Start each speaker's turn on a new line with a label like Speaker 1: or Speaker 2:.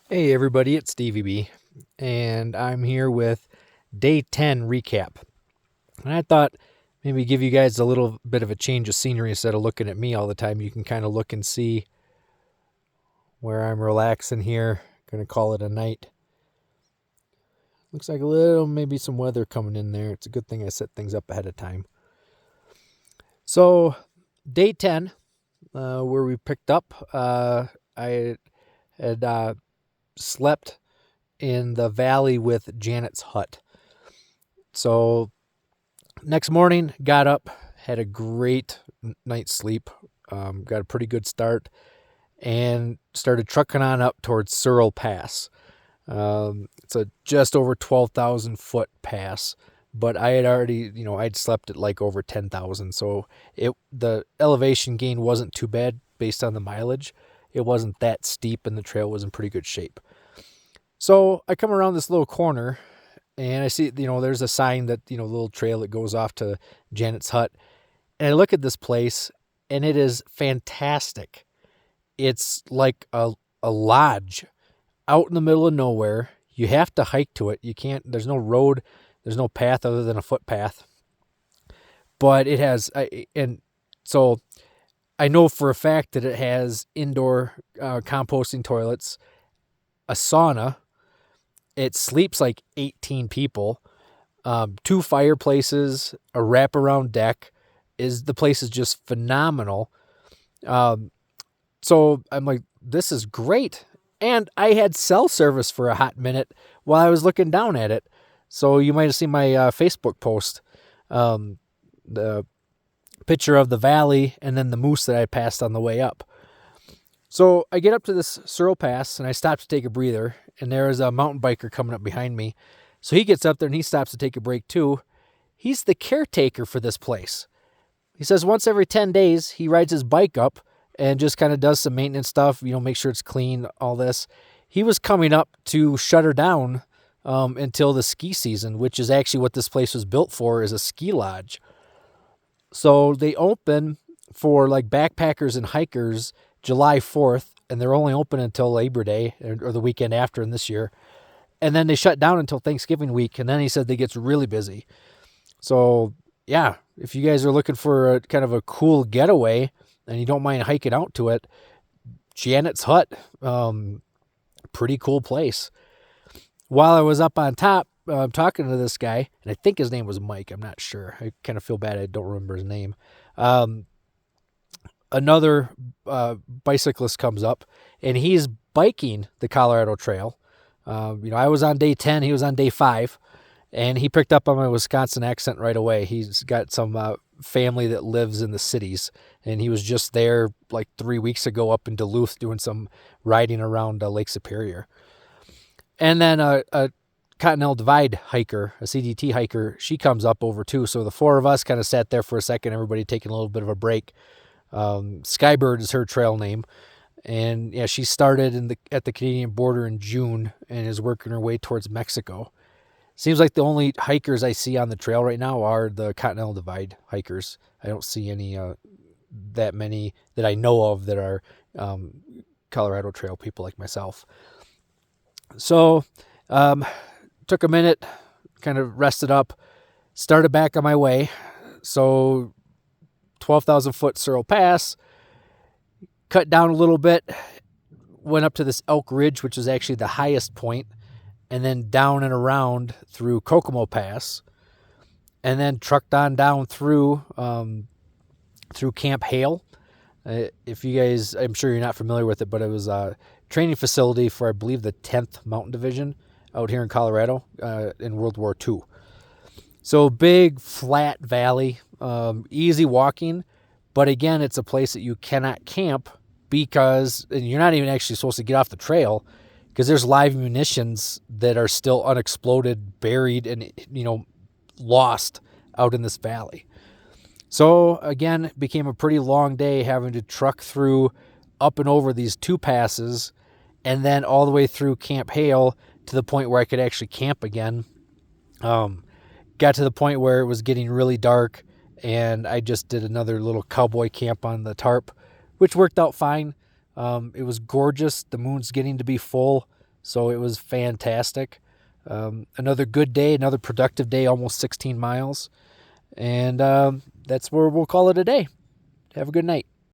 Speaker 1: Hey everybody, it's Stevie B, and I'm here with day 10 recap. And I thought maybe give you guys a little bit of a change of scenery instead of looking at me all the time. You can kind of look and see where I'm relaxing here. Gonna call it a night. Looks like a little, maybe some weather coming in there. It's a good thing I set things up ahead of time. So, day 10, where we picked up, I had slept in the valley with Janet's hut. So next morning, got up, had a great night's sleep, got a pretty good start, and started trucking on up towards Searle Pass. It's a just over 12,000 foot pass, but I had already, I'd slept at like over 10,000, so the elevation gain wasn't too bad based on the mileage. It wasn't that steep, and the trail was in pretty good shape. So I come around this little corner and I see, there's a sign that, the little trail that goes off to Janet's hut. And I look at this place and it is fantastic. It's like a lodge out in the middle of nowhere. You have to hike to it. You can't, there's no road, there's no path other than a footpath. But it has, and so I know for a fact that it has indoor composting toilets, a sauna. It sleeps like 18 people, two fireplaces, a wraparound deck. The place is just phenomenal. So I'm like, this is great. And I had cell service for a hot minute while I was looking down at it. So you might have seen my Facebook post, the picture of the valley and then the moose that I passed on the way up. So I get up to this Searle Pass and I stop to take a breather, and there is a mountain biker coming up behind me. So he gets up there and he stops to take a break too. He's the caretaker for this place. He says once every 10 days he rides his bike up and just kind of does some maintenance stuff, make sure it's clean, all this. He was coming up to shut her down until the ski season, which is actually what this place was built for, is a ski lodge. So they open for like backpackers and hikers July 4th, and they're only open until Labor Day or the weekend after in this year. And then they shut down until Thanksgiving week, and then he said they gets really busy. So, yeah, if you guys are looking for a kind of a cool getaway and you don't mind hiking out to it, Janet's Hut, pretty cool place. While I was up on top talking to this guy, and I think his name was Mike, I'm not sure. I kind of feel bad I don't remember his name. Another bicyclist comes up, and he's biking the Colorado Trail. I was on day 10, he was on day 5, and he picked up on my Wisconsin accent right away. He's got some family that lives in the cities, and he was just there like 3 weeks ago up in Duluth doing some riding around Lake Superior. And then a Continental Divide hiker, a CDT hiker, she comes up over too. So the four of us kind of sat there for a second, everybody taking a little bit of a break. Skybird is her trail name. And yeah, she started at the Canadian border in June and is working her way towards Mexico. Seems like the only hikers I see on the trail right now are the Continental Divide hikers. I don't see any that many that I know of that are Colorado Trail people like myself. So took a minute, kind of rested up, started back on my way. So 12,000 foot Searle Pass, cut down a little bit, went up to this Elk Ridge, which is actually the highest point, and then down and around through Kokomo Pass, and then trucked on down through Camp Hale. If you guys, I'm sure you're not familiar with it, but it was a training facility for, I believe, the 10th Mountain Division out here in Colorado in World War II. So big, flat valley, easy walking, but again, it's a place that you cannot camp because, and you're not even actually supposed to get off the trail because there's live munitions that are still unexploded, buried, and, lost out in this valley. So again, it became a pretty long day having to truck through up and over these two passes and then all the way through Camp Hale to the point where I could actually camp again. Got to the point where it was getting really dark, and I just did another little cowboy camp on the tarp, which worked out fine. It was gorgeous. The moon's getting to be full, So it was fantastic. Another good day, another productive day, almost 16 miles. And that's where we'll call it a day. Have a good night.